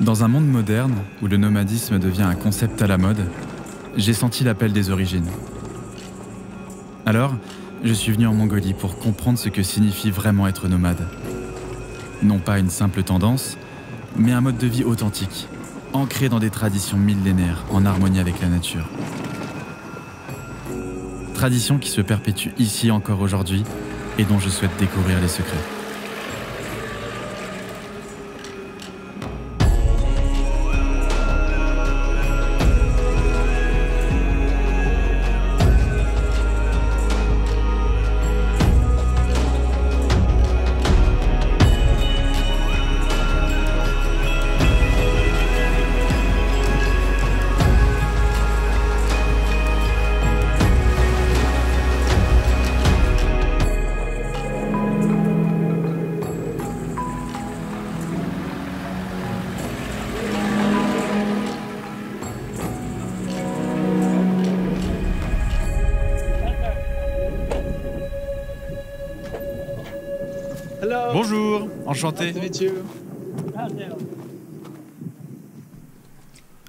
Dans un monde moderne, où le nomadisme devient un concept à la mode, j'ai senti l'appel des origines. Alors, je suis venu en Mongolie pour comprendre ce que signifie vraiment être nomade. Non pas une simple tendance, mais un mode de vie authentique, ancré dans des traditions millénaires, en harmonie avec la nature. Traditions qui se perpétuent ici encore aujourd'hui et dont je souhaite découvrir les secrets. Bonjour, enchanté.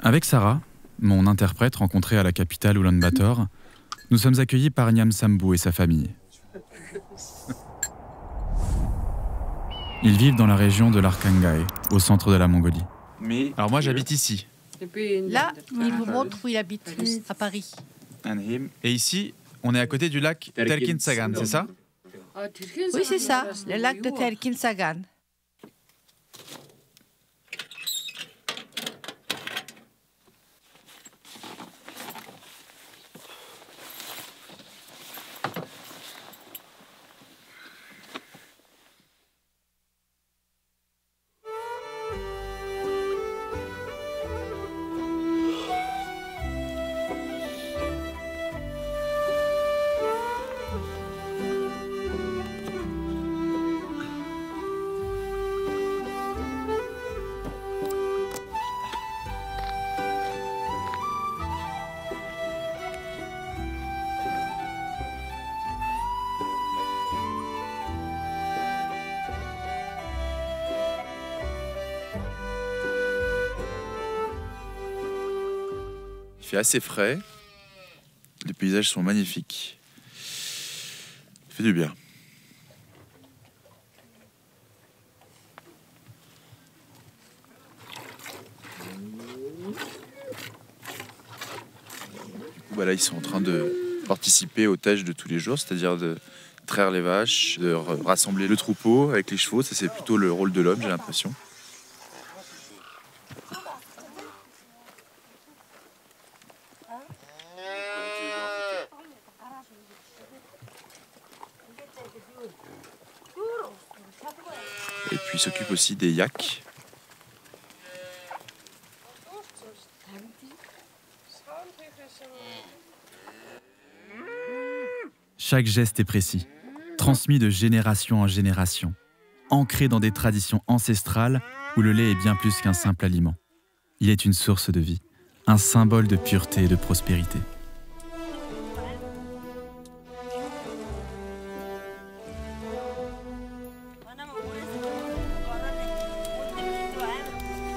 Avec Sarah, mon interprète rencontré à la capitale Ulaanbaatar, nous sommes accueillis par Niam Sambou et sa famille. Ils vivent dans la région de l'Arkhangai, au centre de la Mongolie. Alors moi j'habite ici. Là, il vous montre où il habite, à Paris. Et ici, on est à côté du lac Terkin Tsagan, c'est ça? Oui, c'est ça, le lac de Terkin Tsagan. Il fait assez frais, les paysages sont magnifiques, ça fait du bien. Voilà, ils sont en train de participer aux tâches de tous les jours, c'est-à-dire de traire les vaches, de rassembler le troupeau avec les chevaux. Ça, c'est plutôt le rôle de l'homme, j'ai l'impression. Et puis il s'occupe aussi des yaks. Chaque geste est précis, transmis de génération en génération, ancré dans des traditions ancestrales où le lait est bien plus qu'un simple aliment. Il est une source de vie, un symbole de pureté et de prospérité.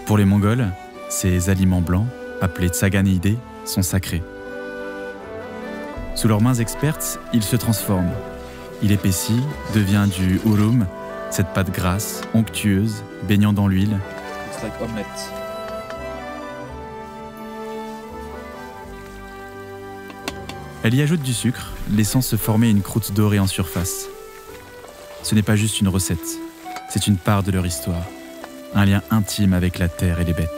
Pour les Mongols, ces aliments blancs, appelés tsaganidés, sont sacrés. Sous leurs mains expertes, il se transforme. Il épaissit, devient du urum, cette pâte grasse, onctueuse, baignant dans l'huile. It's like omelette. Elle y ajoute du sucre, laissant se former une croûte dorée en surface. Ce n'est pas juste une recette, c'est une part de leur histoire, un lien intime avec la terre et les bêtes.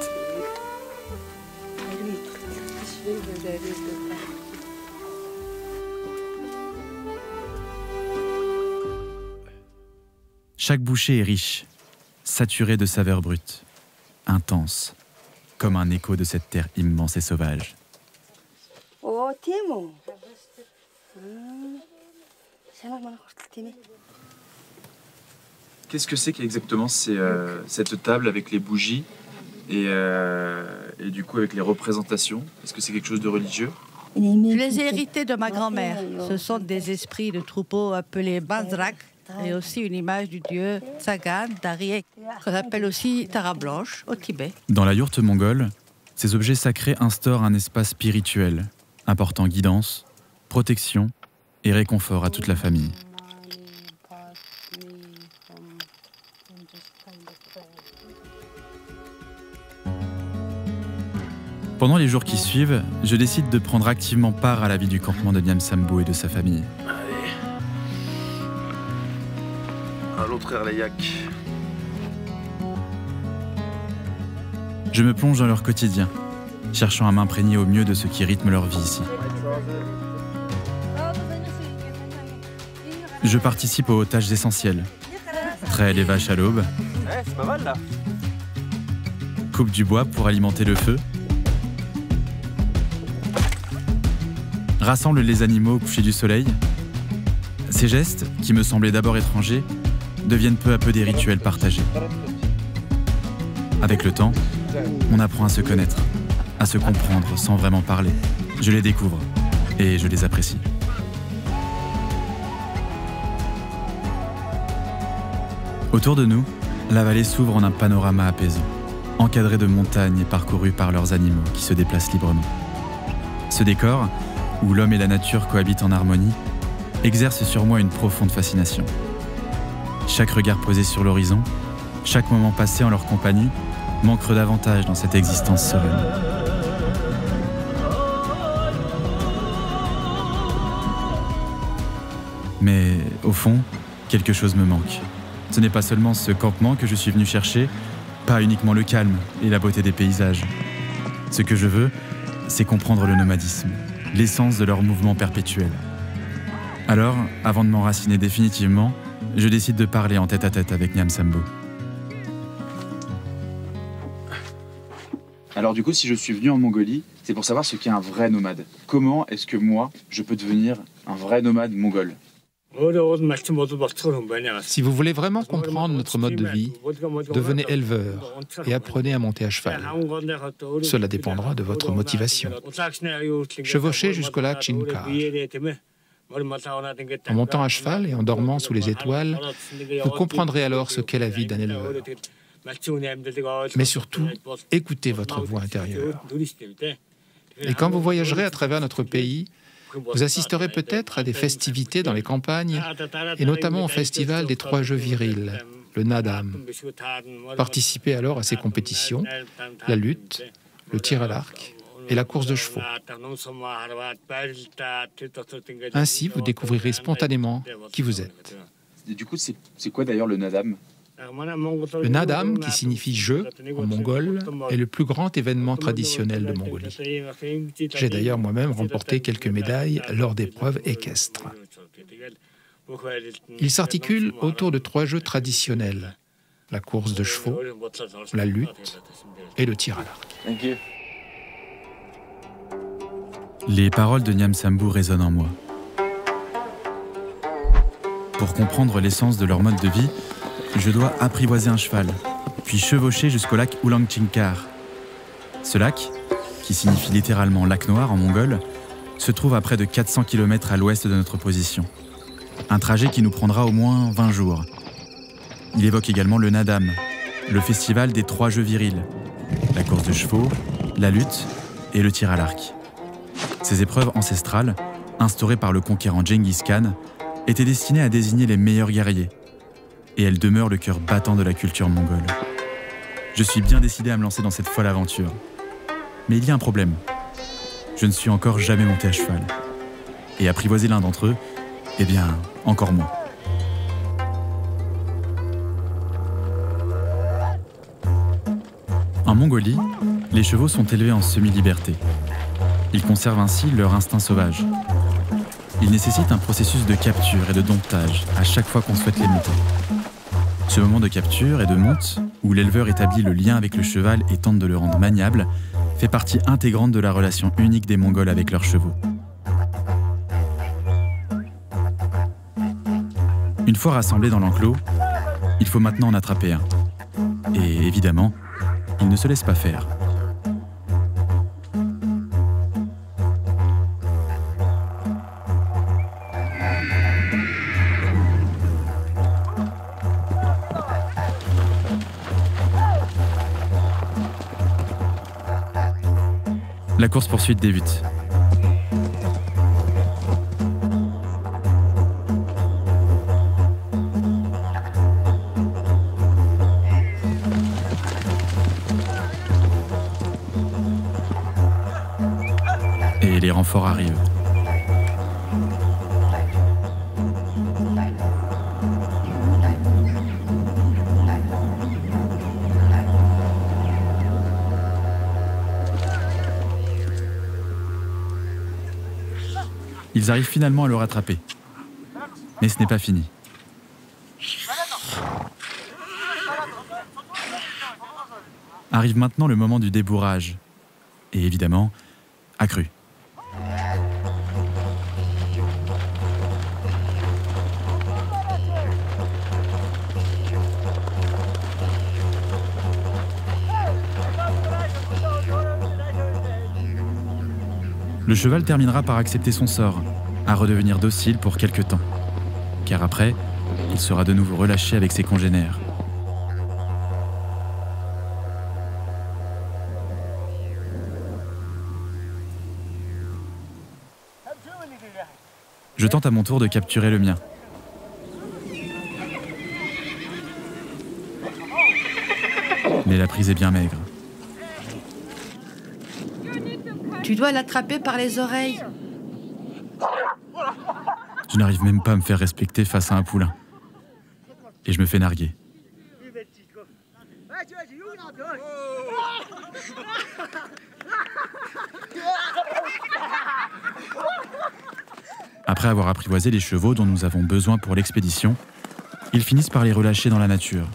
Chaque bouchée est riche, saturée de saveurs brutes, intense, comme un écho de cette terre immense et sauvage. Qu'est-ce que c'est qu'exactement cette table avec les bougies et du coup avec les représentations? Est-ce que c'est quelque chose de religieux? Je les ai hérités de ma grand-mère. Ce sont des esprits de troupeaux appelés Banzrak et aussi une image du dieu Tsagan d'Ariek, qu'on appelle aussi Tara Blanche au Tibet. Dans la yourte mongole, ces objets sacrés instaurent un espace spirituel, apportant guidance, protection et réconfort à toute la famille. Pendant les jours qui suivent, je décide de prendre activement part à la vie du campement de Nyam Sambo et de sa famille. Allez. À l'autre Erlayak. Je me plonge dans leur quotidien, cherchant à m'imprégner au mieux de ce qui rythme leur vie ici. Je participe aux tâches essentielles. Traire les vaches à l'aube. C'est pas mal là. Coupe du bois pour alimenter le feu. Rassemble les animaux au coucher du soleil. Ces gestes, qui me semblaient d'abord étrangers, deviennent peu à peu des rituels partagés. Avec le temps, on apprend à se connaître, à se comprendre sans vraiment parler. Je les découvre et je les apprécie. Autour de nous, la vallée s'ouvre en un panorama apaisant, encadré de montagnes et parcouru par leurs animaux qui se déplacent librement. Ce décor, où l'homme et la nature cohabitent en harmonie, exerce sur moi une profonde fascination. Chaque regard posé sur l'horizon, chaque moment passé en leur compagnie, m'ancre davantage dans cette existence sereine. Mais au fond, quelque chose me manque. Ce n'est pas seulement ce campement que je suis venu chercher, pas uniquement le calme et la beauté des paysages. Ce que je veux, c'est comprendre le nomadisme, l'essence de leur mouvement perpétuel. Alors, avant de m'enraciner définitivement, je décide de parler en tête-à-tête avec Nyam Sambo. Alors du coup, si je suis venu en Mongolie, c'est pour savoir ce qu'est un vrai nomade. Comment est-ce que moi, je peux devenir un vrai nomade mongol ? Si vous voulez vraiment comprendre notre mode de vie, devenez éleveur et apprenez à monter à cheval. Cela dépendra de votre motivation. Chevauchez jusqu'au lac Chinkar. En montant à cheval et en dormant sous les étoiles, vous comprendrez alors ce qu'est la vie d'un éleveur. Mais surtout, écoutez votre voix intérieure. Et quand vous voyagerez à travers notre pays, vous assisterez peut-être à des festivités dans les campagnes, et notamment au festival des 3 jeux virils, le Nadam. Participez alors à ces compétitions, la lutte, le tir à l'arc et la course de chevaux. Ainsi, vous découvrirez spontanément qui vous êtes. Et du coup, c'est quoi d'ailleurs le Nadam ? Le Nadam, qui signifie jeu en mongol, est le plus grand événement traditionnel de Mongolie. J'ai d'ailleurs moi-même remporté quelques médailles lors d'épreuves équestres. Il s'articule autour de 3 jeux traditionnels: la course de chevaux, la lutte et le tir à l'arc. Les paroles de Nyam Sambo résonnent en moi. Pour comprendre l'essence de leur mode de vie, je dois apprivoiser un cheval, puis chevaucher jusqu'au lac Ulangchinkar. Ce lac, qui signifie littéralement lac noir en mongol, se trouve à près de 400 km à l'ouest de notre position. Un trajet qui nous prendra au moins 20 jours. Il évoque également le Nadam, le festival des 3 jeux virils, la course de chevaux, la lutte et le tir à l'arc. Ces épreuves ancestrales, instaurées par le conquérant Genghis Khan, étaient destinées à désigner les meilleurs guerriers. Et elles demeurent le cœur battant de la culture mongole. Je suis bien décidé à me lancer dans cette folle aventure. Mais il y a un problème. Je ne suis encore jamais monté à cheval. Et apprivoiser l'un d'entre eux, eh bien, encore moins. En Mongolie, les chevaux sont élevés en semi-liberté. Ils conservent ainsi leur instinct sauvage. Ils nécessitent un processus de capture et de domptage à chaque fois qu'on souhaite les monter. Ce moment de capture et de monte, où l'éleveur établit le lien avec le cheval et tente de le rendre maniable, fait partie intégrante de la relation unique des Mongols avec leurs chevaux. Une fois rassemblés dans l'enclos, il faut maintenant en attraper un. Et évidemment, ils ne se laissent pas faire. La course-poursuite débute. Et les renforts arrivent. Ils arrivent finalement à le rattraper. Mais ce n'est pas fini. Arrive maintenant le moment du débourrage. Et évidemment, accru. Le cheval terminera par accepter son sort, à redevenir docile pour quelque temps. Car après, il sera de nouveau relâché avec ses congénères. Je tente à mon tour de capturer le mien. Mais la prise est bien maigre. Tu dois l'attraper par les oreilles. Je n'arrive même pas à me faire respecter face à un poulain. Et je me fais narguer. Après avoir apprivoisé les chevaux dont nous avons besoin pour l'expédition, ils finissent par les relâcher dans la nature.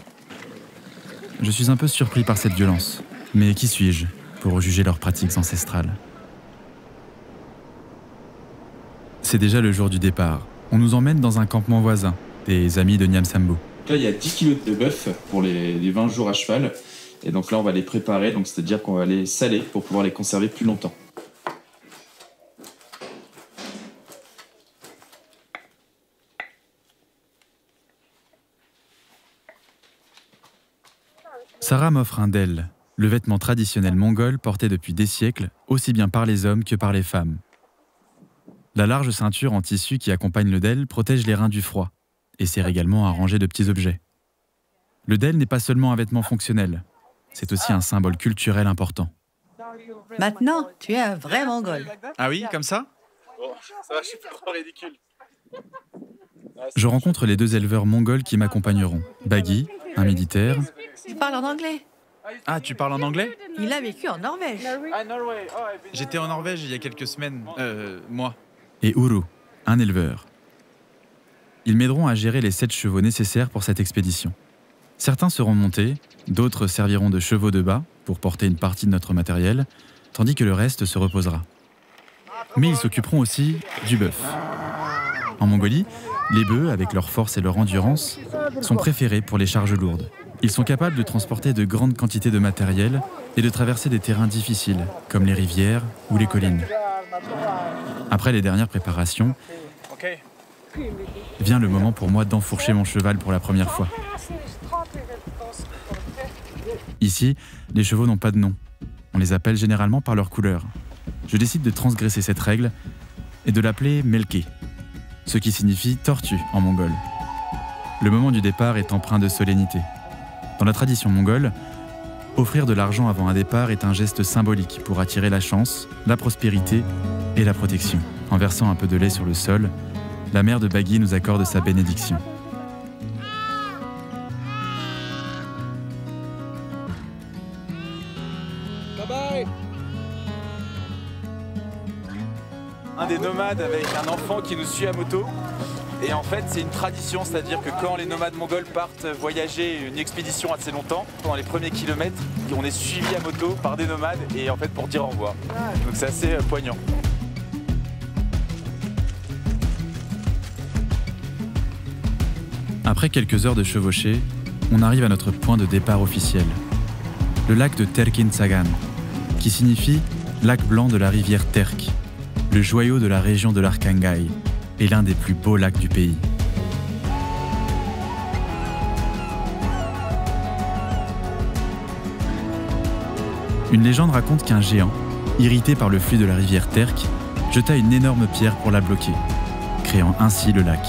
Je suis un peu surpris par cette violence. Mais qui suis-je pour juger leurs pratiques ancestrales ? C'est déjà le jour du départ. On nous emmène dans un campement voisin, des amis de Nyamsambu. Là, il y a 10 kilos de bœuf pour les 20 jours à cheval. Et donc là, on va les préparer, donc c'est-à-dire qu'on va les saler pour pouvoir les conserver plus longtemps. Sarah m'offre un del, le vêtement traditionnel mongol porté depuis des siècles, aussi bien par les hommes que par les femmes. La large ceinture en tissu qui accompagne le del protège les reins du froid et sert également à ranger de petits objets. Le del n'est pas seulement un vêtement fonctionnel, c'est aussi un symbole culturel important. Maintenant, tu es un vrai Mongol. Ah oui, comme ça? Ça va, je suis pas trop ridicule. Je rencontre les 2 éleveurs mongols qui m'accompagneront. Baggy, un militaire. Tu parles en anglais. Ah, tu parles en anglais? Il a vécu en Norvège. J'étais en Norvège il y a quelques semaines, mois. Et Uru, un éleveur. Ils m'aideront à gérer les 7 chevaux nécessaires pour cette expédition. Certains seront montés, d'autres serviront de chevaux de bas pour porter une partie de notre matériel, tandis que le reste se reposera. Mais ils s'occuperont aussi du bœuf. En Mongolie, les bœufs, avec leur force et leur endurance, sont préférés pour les charges lourdes. Ils sont capables de transporter de grandes quantités de matériel et de traverser des terrains difficiles, comme les rivières ou les collines. Après les dernières préparations, vient le moment pour moi d'enfourcher mon cheval pour la première fois. Ici, les chevaux n'ont pas de nom. On les appelle généralement par leur couleur. Je décide de transgresser cette règle et de l'appeler Melke, ce qui signifie tortue en mongol. Le moment du départ est empreint de solennité. Dans la tradition mongole, offrir de l'argent avant un départ est un geste symbolique pour attirer la chance, la prospérité et la protection. En versant un peu de lait sur le sol, la mère de Baggy nous accorde sa bénédiction. Un des nomades avec un enfant qui nous suit à moto. Et en fait, c'est une tradition, c'est-à-dire que quand les nomades mongols partent voyager une expédition assez longtemps, pendant les premiers kilomètres, on est suivi à moto par des nomades et en fait pour dire au revoir. Donc c'est assez poignant. Après quelques heures de chevauchée, on arrive à notre point de départ officiel, le lac de Terkin Tsagan, qui signifie lac blanc de la rivière Terk, le joyau de la région de l'Arkhangaï et l'un des plus beaux lacs du pays. Une légende raconte qu'un géant, irrité par le flux de la rivière Terek, jeta une énorme pierre pour la bloquer, créant ainsi le lac.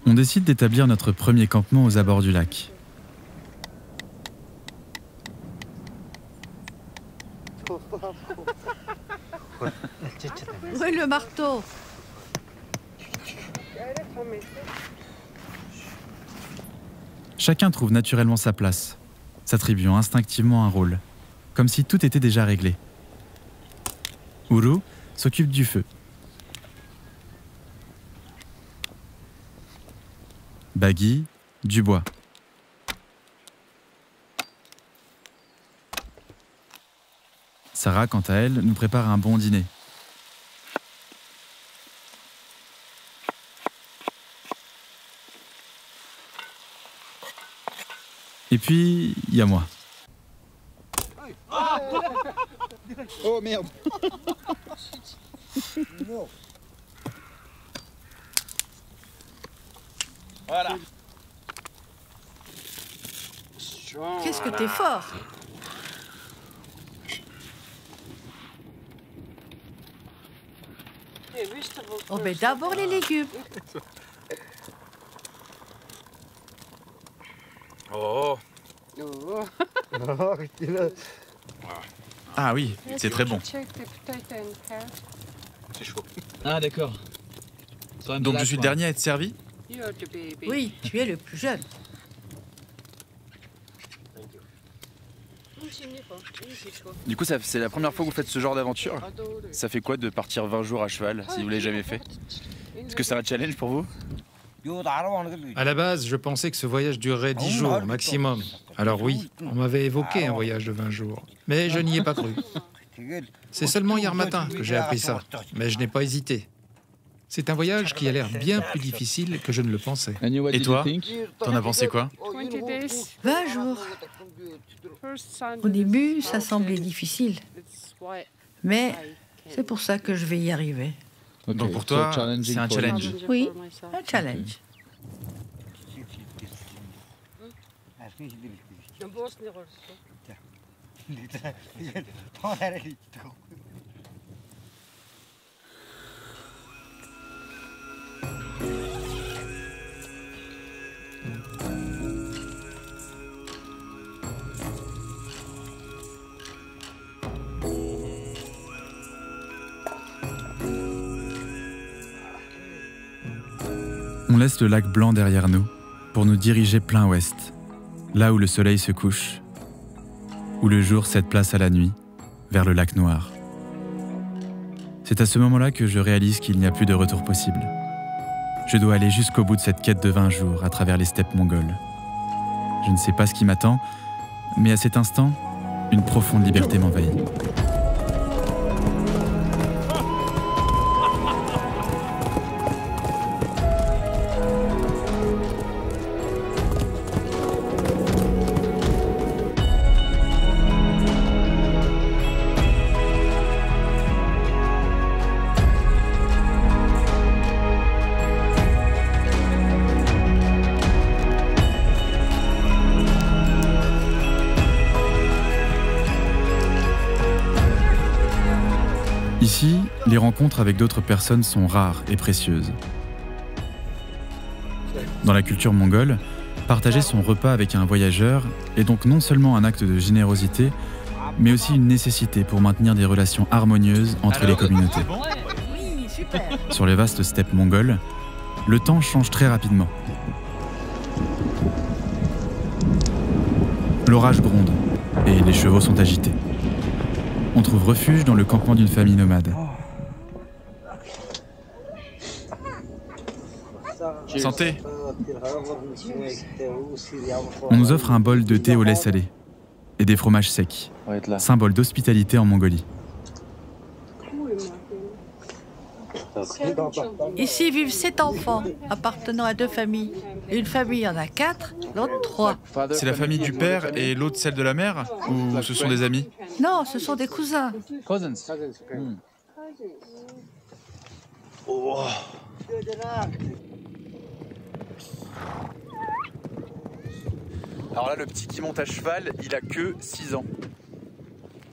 On décide d'établir notre premier campement aux abords du lac. Oui, le marteau. Chacun trouve naturellement sa place, s'attribuant instinctivement un rôle, comme si tout était déjà réglé. Uru s'occupe du feu. Baggy, du bois. Sarah, quant à elle, nous prépare un bon dîner. Et puis, il y a moi. Oh merde. Voilà. Qu'est-ce que t'es fort. On met d'abord les légumes. Oh. Ah oui, c'est très bon. C'est chaud. Ah d'accord. Donc je suis le dernier à être servi? Oui, tu es le plus jeune. Du coup, c'est la première fois que vous faites ce genre d'aventure? Ça fait quoi de partir 20 jours à cheval, si vous l'avez jamais fait? Est-ce que c'est un challenge pour vous? À la base, je pensais que ce voyage durerait 10 jours maximum. Alors oui, on m'avait évoqué un voyage de 20 jours. Mais je n'y ai pas cru. C'est seulement hier matin que j'ai appris ça. Mais je n'ai pas hésité. C'est un voyage qui a l'air bien plus difficile que je ne le pensais. Et toi, t'en as pensé quoi? 20 jours. Au début, ça semblait difficile. Mais c'est pour ça que je vais y arriver. Donc pour toi, c'est un challenge. Oui, un challenge. On laisse le lac blanc derrière nous pour nous diriger plein ouest, là où le soleil se couche, où le jour cède place à la nuit, vers le lac Noir. C'est à ce moment-là que je réalise qu'il n'y a plus de retour possible. Je dois aller jusqu'au bout de cette quête de 20 jours à travers les steppes mongoles. Je ne sais pas ce qui m'attend, mais à cet instant, une profonde liberté m'envahit. Ici, les rencontres avec d'autres personnes sont rares et précieuses. Dans la culture mongole, partager son repas avec un voyageur est donc non seulement un acte de générosité, mais aussi une nécessité pour maintenir des relations harmonieuses entre les communautés. Oui, super. Sur les vastes steppes mongoles, Le temps change très rapidement. L'orage gronde et les chevaux sont agités. On trouve refuge dans le campement d'une famille nomade. Santé. On nous offre un bol de thé au lait salé et des fromages secs, symbole d'hospitalité en Mongolie. Ici vivent 7 enfants appartenant à 2 familles. Une famille en a 4, l'autre 3. C'est la famille du père et l'autre celle de la mère? Ou ce sont des amis? Non, ce sont des cousins. Alors là, le petit qui monte à cheval, il a que 6 ans.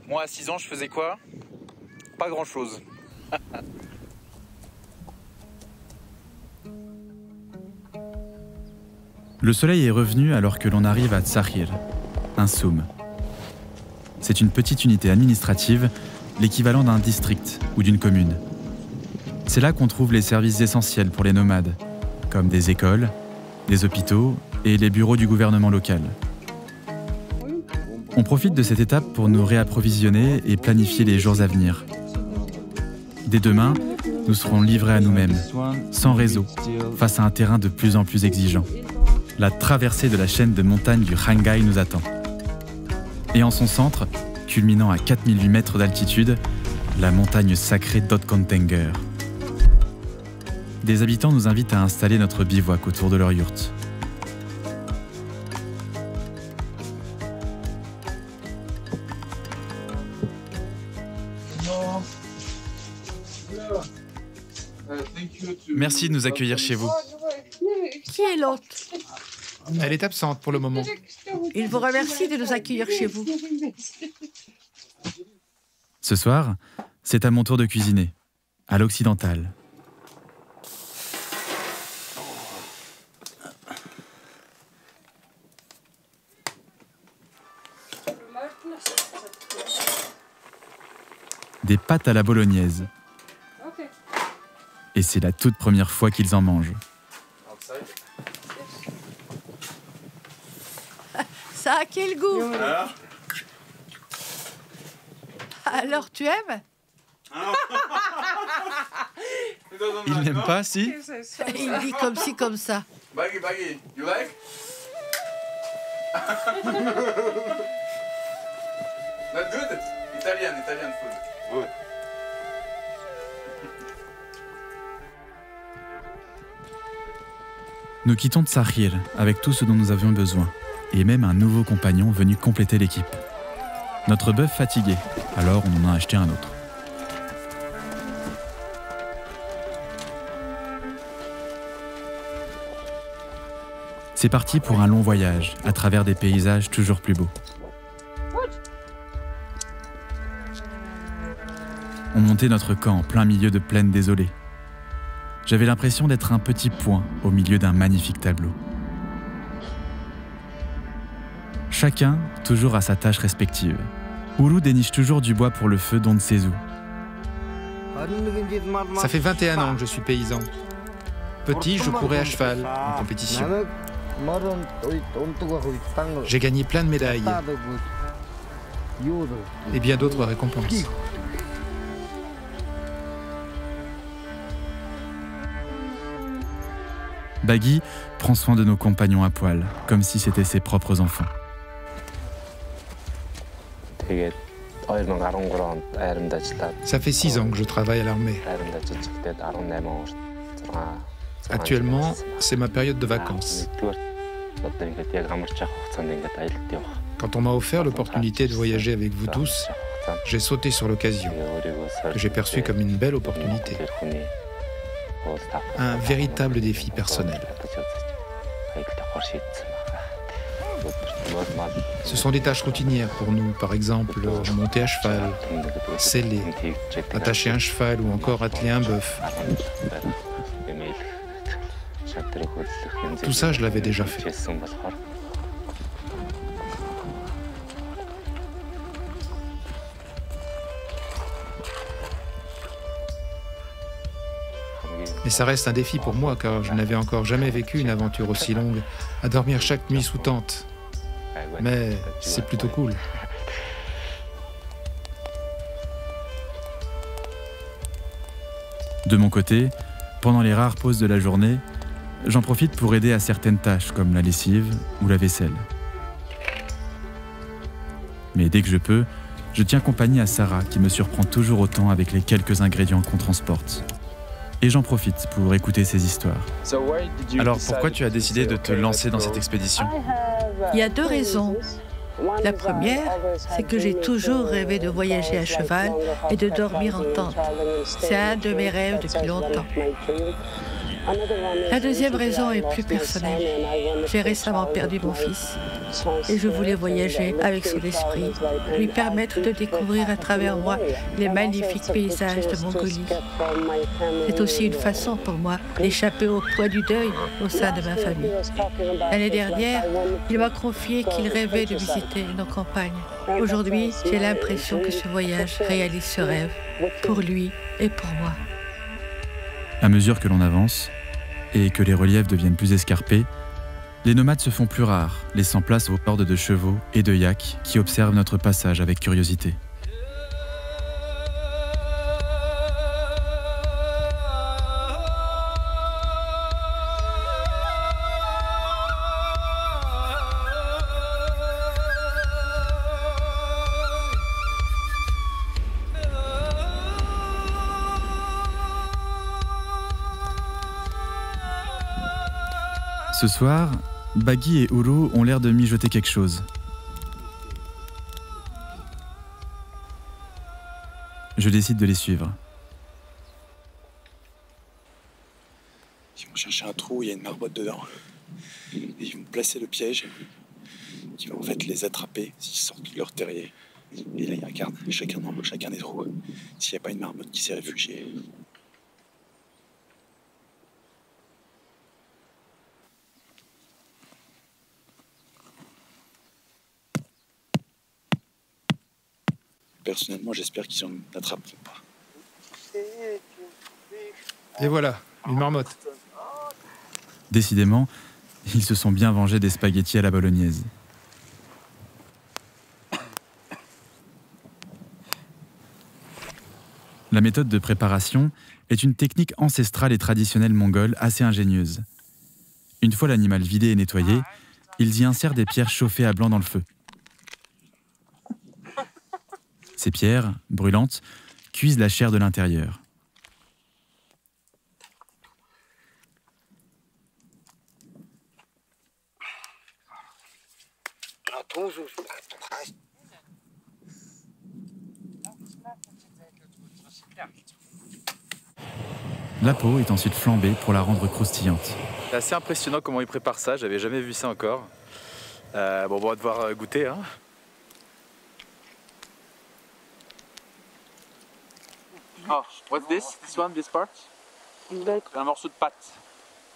Moi, à 6 ans, je faisais quoi? Pas grand-chose. Le soleil est revenu alors que l'on arrive à Tsahir, un soum. C'est une petite unité administrative, l'équivalent d'un district ou d'une commune. C'est là qu'on trouve les services essentiels pour les nomades, comme des écoles, des hôpitaux et les bureaux du gouvernement local. On profite de cette étape pour nous réapprovisionner et planifier les jours à venir. Dès demain, nous serons livrés à nous-mêmes, sans réseau, face à un terrain de plus en plus exigeant. La traversée de la chaîne de montagnes du Khangai nous attend. Et en son centre, culminant à 4008 mètres d'altitude, la montagne sacrée d'Otkontenger. Des habitants nous invitent à installer notre bivouac autour de leur yourte. Merci de nous accueillir chez vous. Qui est l'autre? Elle est absente pour le moment. Il vous remercie de nous accueillir chez vous. Ce soir, c'est à mon tour de cuisiner, à l'occidental. Des pâtes à la bolognaise. Et c'est la toute première fois qu'ils en mangent. Ça a quel goût? Alors tu aimes? Il n'aime pas, si? Il dit comme ci, comme ça. Baggy, you like? Not good? Italian food. Good. Nous quittons Tsahir avec tout ce dont nous avions besoin, et même un nouveau compagnon venu compléter l'équipe. Notre bœuf fatigué, alors on en a acheté un autre. C'est parti pour un long voyage, à travers des paysages toujours plus beaux. On montait notre camp en plein milieu de plaines désolées. J'avais l'impression d'être un petit point au milieu d'un magnifique tableau. Chacun toujours à sa tâche respective. Uru déniche toujours du bois pour le feu d'Onsezu. Ça fait 21 ans que je suis paysan. Petit, je courais à cheval en compétition. J'ai gagné plein de médailles et bien d'autres récompenses. Baggy prend soin de nos compagnons à poil, comme si c'était ses propres enfants. Ça fait 6 ans que je travaille à l'armée. Actuellement, c'est ma période de vacances. Quand on m'a offert l'opportunité de voyager avec vous tous, j'ai sauté sur l'occasion, que j'ai perçue comme une belle opportunité. Un véritable défi personnel. Ce sont des tâches routinières pour nous, par exemple monter à cheval, seller, attacher un cheval ou encore atteler un bœuf. Tout ça, je l'avais déjà fait. Mais ça reste un défi pour moi car je n'avais encore jamais vécu une aventure aussi longue, à dormir chaque nuit sous tente. Mais c'est plutôt cool. De mon côté, pendant les rares pauses de la journée, j'en profite pour aider à certaines tâches comme la lessive ou la vaisselle. Mais dès que je peux, je tiens compagnie à Sarah qui me surprend toujours autant avec les quelques ingrédients qu'on transporte. Et j'en profite pour écouter ses histoires. Alors pourquoi tu as décidé de te lancer dans cette expédition? Il y a 2 raisons. La première, c'est que j'ai toujours rêvé de voyager à cheval et de dormir en tente. C'est un de mes rêves depuis longtemps. La deuxième raison est plus personnelle. J'ai récemment perdu mon fils et je voulais voyager avec son esprit, lui permettre de découvrir à travers moi les magnifiques paysages de Mongolie. C'est aussi une façon pour moi d'échapper au poids du deuil au sein de ma famille. L'année dernière, il m'a confié qu'il rêvait de visiter nos campagnes. Aujourd'hui, j'ai l'impression que ce voyage réalise ce rêve, pour lui et pour moi. À mesure que l'on avance et que les reliefs deviennent plus escarpés, les nomades se font plus rares, laissant place aux hordes de chevaux et de yaks qui observent notre passage avec curiosité. Ce soir, Baggy et Uru ont l'air de mijoter quelque chose. Je décide de les suivre. Ils vont chercher un trou où il y a une marmotte dedans. Et ils vont placer le piège qui va en fait les attraper s'ils sortent de leur terrier. Et là, ils regardent chacun des trous s'il n'y a pas une marmotte qui s'est réfugiée. Personnellement, j'espère qu'ils n'en attraperont pas. Et voilà, une marmotte. Décidément, ils se sont bien vengés des spaghettis à la bolognaise. La méthode de préparation est une technique ancestrale et traditionnelle mongole assez ingénieuse. Une fois l'animal vidé et nettoyé, ils y insèrent des pierres chauffées à blanc dans le feu. Ces pierres, brûlantes, cuisent la chair de l'intérieur. La peau est ensuite flambée pour la rendre croustillante. C'est assez impressionnant comment ils préparent ça, j'avais jamais vu ça encore. Bon, on va devoir goûter, hein. Oh, what's this? This one, this part? Un morceau de pâte.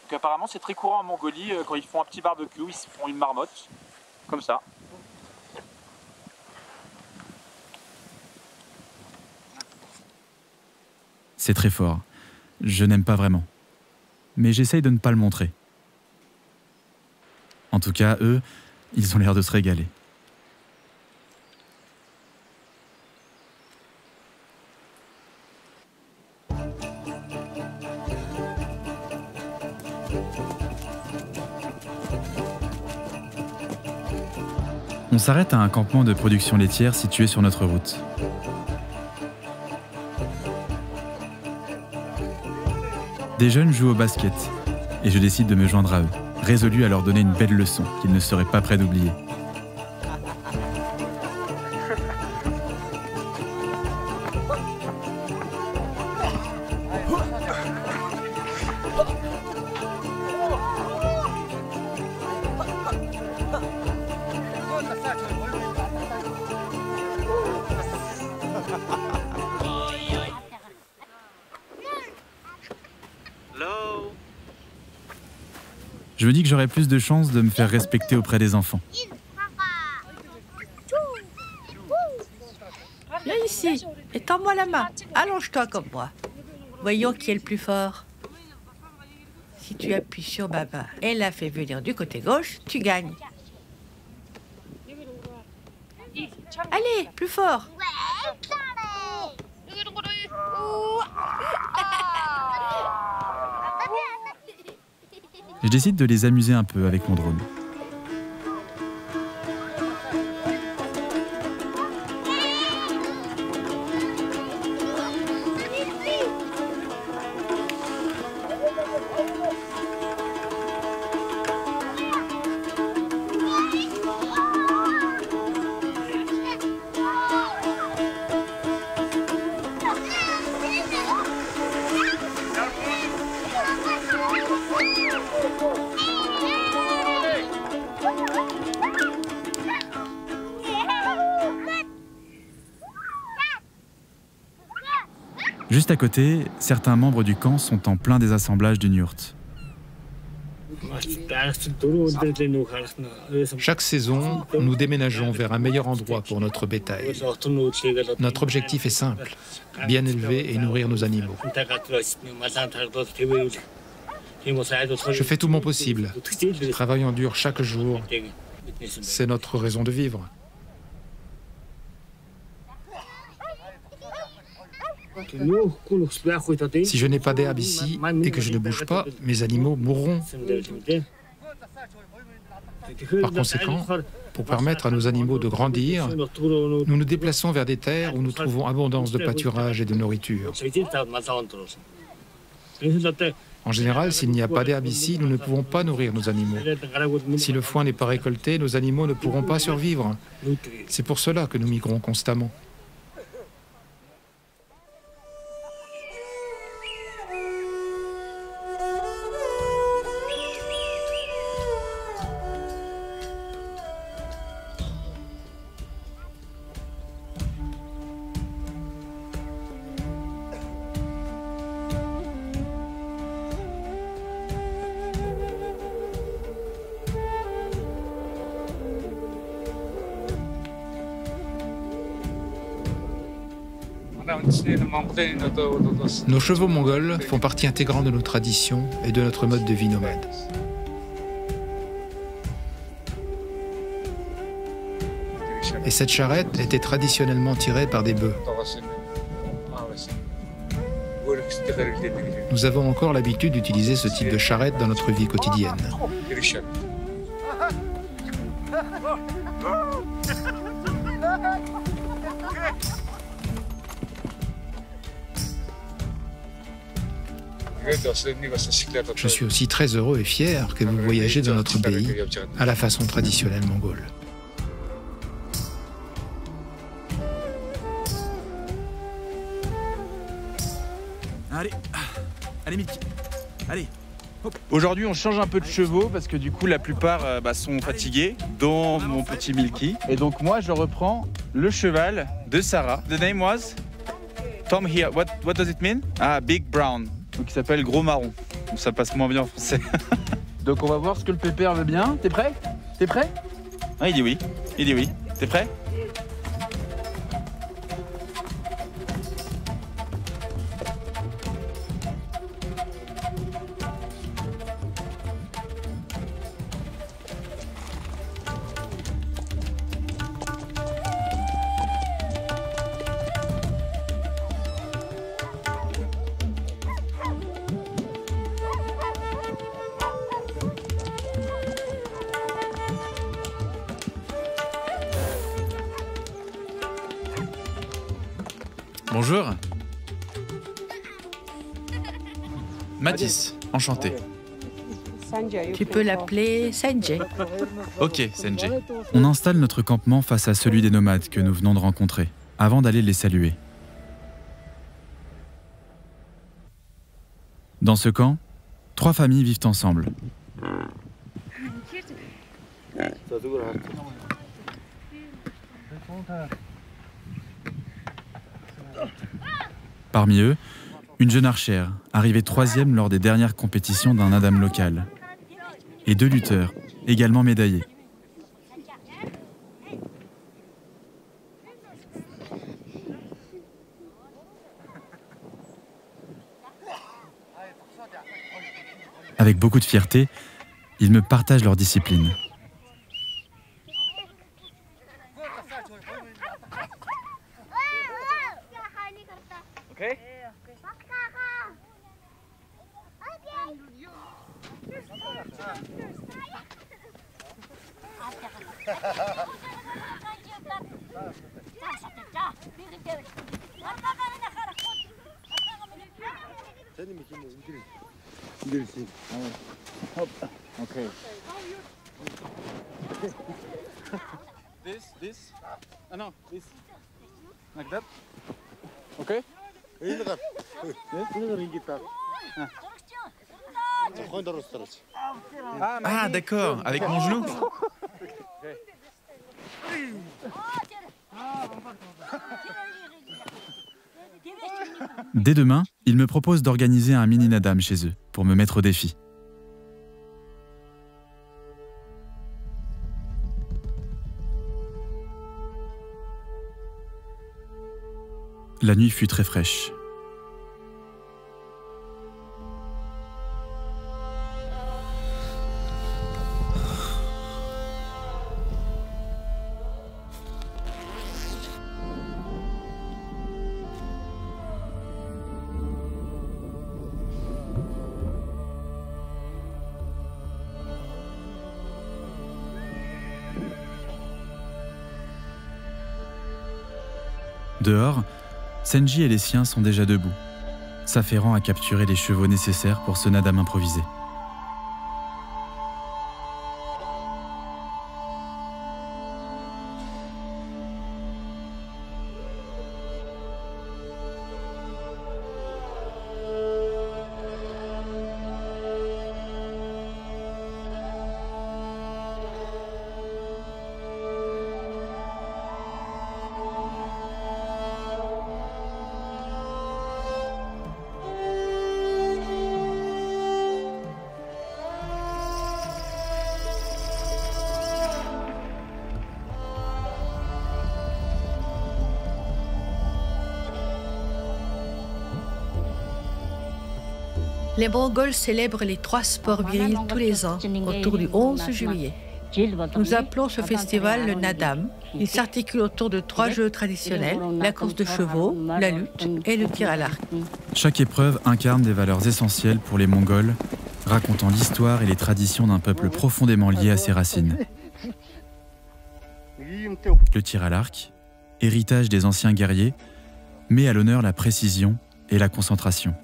Donc apparemment c'est très courant en Mongolie, quand ils font un petit barbecue, ils se font une marmotte, comme ça. C'est très fort. Je n'aime pas vraiment. Mais j'essaye de ne pas le montrer. En tout cas, eux, ils ont l'air de se régaler. On s'arrête à un campement de production laitière situé sur notre route. Des jeunes jouent au basket et je décide de me joindre à eux, résolu à leur donner une belle leçon qu'ils ne seraient pas prêts d'oublier. Je me dis que j'aurais plus de chances de me faire respecter auprès des enfants. Viens ici et tends-moi la main. Allonge-toi comme moi. Voyons qui est le plus fort. Si tu appuies sur Baba et la fais venir du côté gauche, tu gagnes. Allez, plus fort. Je décide de les amuser un peu avec mon drone. Juste à côté, certains membres du camp sont en plein désassemblage d'une yourte. Chaque saison, nous déménageons vers un meilleur endroit pour notre bétail. Notre objectif est simple, bien élever et nourrir nos animaux. Je fais tout mon possible, travaillant dur chaque jour. C'est notre raison de vivre. Si je n'ai pas d'herbe ici et que je ne bouge pas, mes animaux mourront. Par conséquent, pour permettre à nos animaux de grandir, nous nous déplaçons vers des terres où nous trouvons abondance de pâturage et de nourriture. En général, s'il n'y a pas d'herbe ici, nous ne pouvons pas nourrir nos animaux. Si le foin n'est pas récolté, nos animaux ne pourront pas survivre. C'est pour cela que nous migrons constamment. Nos chevaux mongols font partie intégrante de nos traditions et de notre mode de vie nomade. Et cette charrette était traditionnellement tirée par des bœufs. Nous avons encore l'habitude d'utiliser ce type de charrette dans notre vie quotidienne. Je suis aussi très heureux et fier que vous voyagez dans notre pays à la façon traditionnelle mongole. Allez Milky, allez. Aujourd'hui on change un peu de chevaux parce que du coup la plupart sont fatigués, dont mon petit Milky. Et donc moi je reprends le cheval de Sarah. The name was Tom here. What does it mean? Ah, Big Brown. Donc il s'appelle Gros Marron. Donc ça passe moins bien en français. Donc on va voir ce que le pépère veut bien. T'es prêt? T'es prêt? Ah, il dit oui. Il dit oui. T'es prêt? Bonjour. Mathis, enchanté. Tu peux l'appeler Sanjay. Ok, Sanjay. On installe notre campement face à celui des nomades que nous venons de rencontrer, avant d'aller les saluer. Dans ce camp, 3 familles vivent ensemble. Parmi eux, une jeune archère, arrivée 3e lors des dernières compétitions d'un Nadam local. Et 2 lutteurs, également médaillés. Avec beaucoup de fierté, ils me partagent leur discipline. Okay. This? Ah no, this. Like that? Okay? Ah d'accord, avec mon genou. Dès demain, ils me proposent d'organiser un mini Nadam chez eux pour me mettre au défi. La nuit fut très fraîche. Dehors, Senji et les siens sont déjà debout, s'affairant à capturer les chevaux nécessaires pour ce Nadam improvisé. Les Mongols célèbrent les 3 sports virils tous les ans, autour du 11 juillet. Nous appelons ce festival le Nadam. Il s'articule autour de 3 jeux traditionnels, la course de chevaux, la lutte et le tir à l'arc. Chaque épreuve incarne des valeurs essentielles pour les Mongols, racontant l'histoire et les traditions d'un peuple profondément lié à ses racines. Le tir à l'arc, héritage des anciens guerriers, met à l'honneur la précision et la concentration.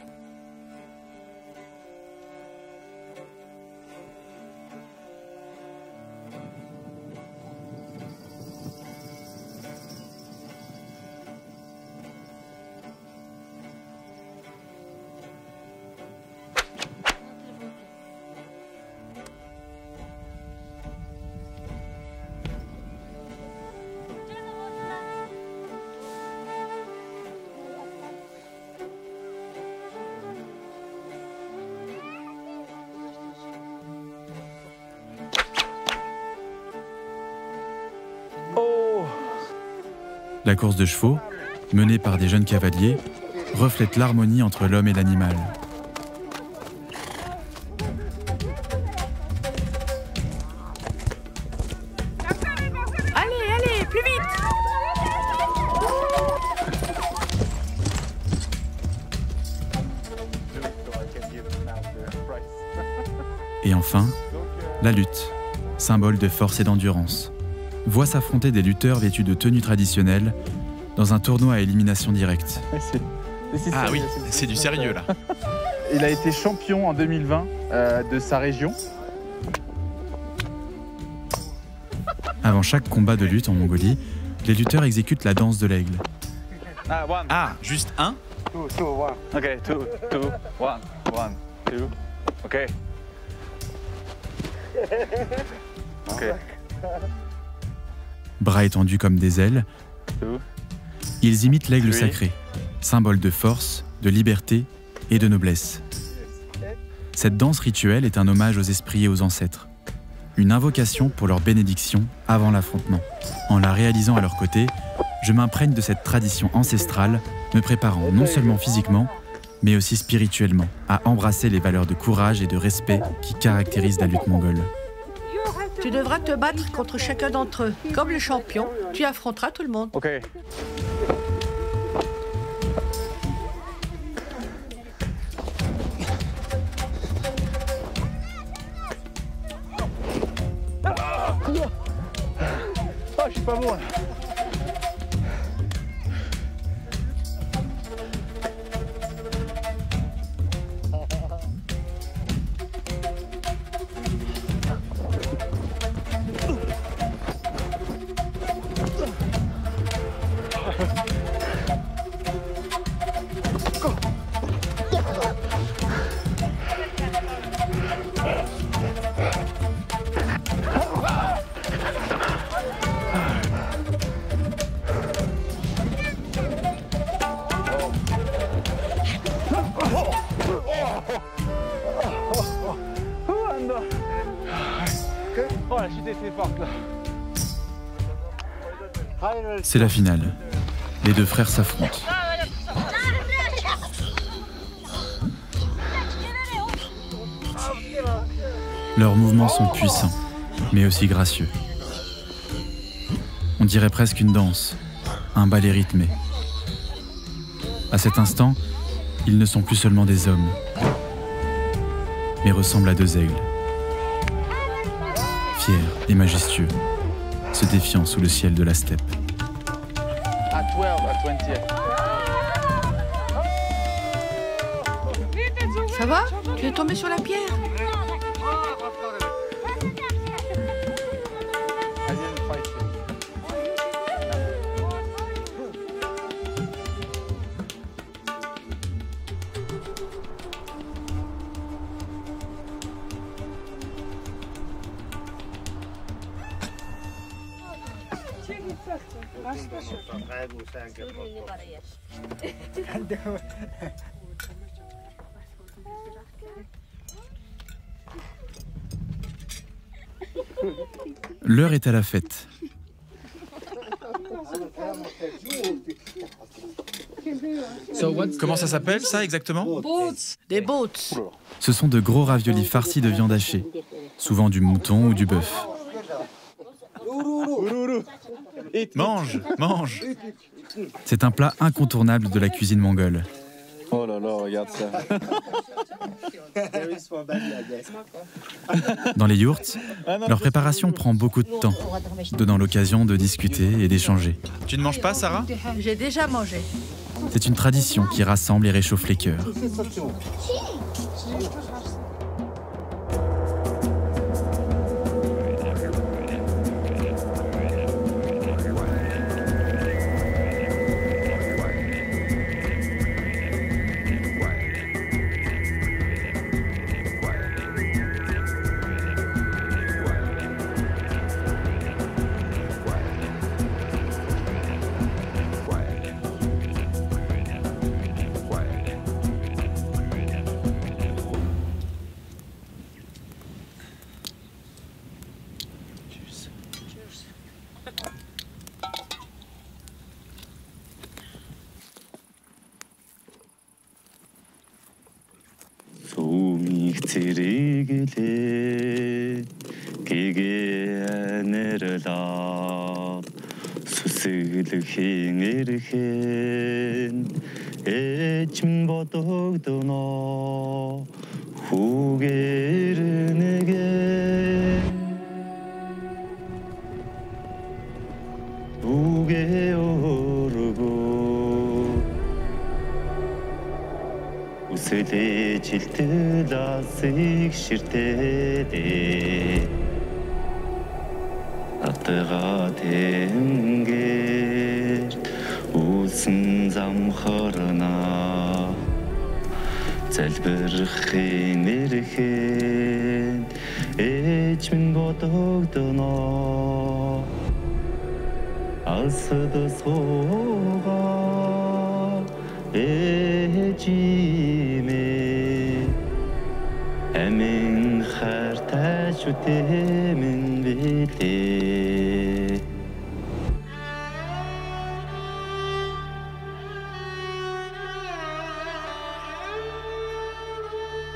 La course de chevaux, menée par des jeunes cavaliers, reflète l'harmonie entre l'homme et l'animal. Allez, allez, plus vite! Et enfin, la lutte, symbole de force et d'endurance, voit s'affronter des lutteurs vêtus de tenues traditionnelles dans un tournoi à élimination directe. Ah oui, c'est du sérieux là. Il a été champion en 2020 de sa région. Avant chaque combat de lutte en Mongolie, les lutteurs exécutent la danse de l'aigle. Ah, juste un? Two, one. Ok, two, one, two. Ok. Ok. Bras étendus comme des ailes, ils imitent l'aigle sacré, symbole de force, de liberté et de noblesse. Cette danse rituelle est un hommage aux esprits et aux ancêtres, une invocation pour leur bénédiction avant l'affrontement. En la réalisant à leur côté, je m'imprègne de cette tradition ancestrale, me préparant non seulement physiquement, mais aussi spirituellement, à embrasser les valeurs de courage et de respect qui caractérisent la lutte mongole. Tu devras te battre contre chacun d'entre eux. Comme le champion, tu affronteras tout le monde. Ok. Ah, je suis pas bon là. Oh, la chute était forte là. C'est la finale. Les deux frères s'affrontent. Leurs mouvements sont puissants, mais aussi gracieux. On dirait presque une danse, un ballet rythmé. À cet instant, ils ne sont plus seulement des hommes, mais ressemblent à deux aigles. Fiers et majestueux, se défiant sous le ciel de la steppe. À 12, à 20. Ça va? Tu es tombé sur la pierre? L'heure est à la fête. Comment ça s'appelle, ça, exactement? Des boats. Ce sont de gros raviolis farcis de viande hachée, souvent du mouton ou du bœuf. Mange, mange! C'est un plat incontournable de la cuisine mongole. Oh là là, regarde ça. Dans les yourtes, leur préparation prend beaucoup de temps, donnant l'occasion de discuter et d'échanger. Tu ne manges pas, Sarah? J'ai déjà mangé. C'est une tradition qui rassemble et réchauffe les cœurs.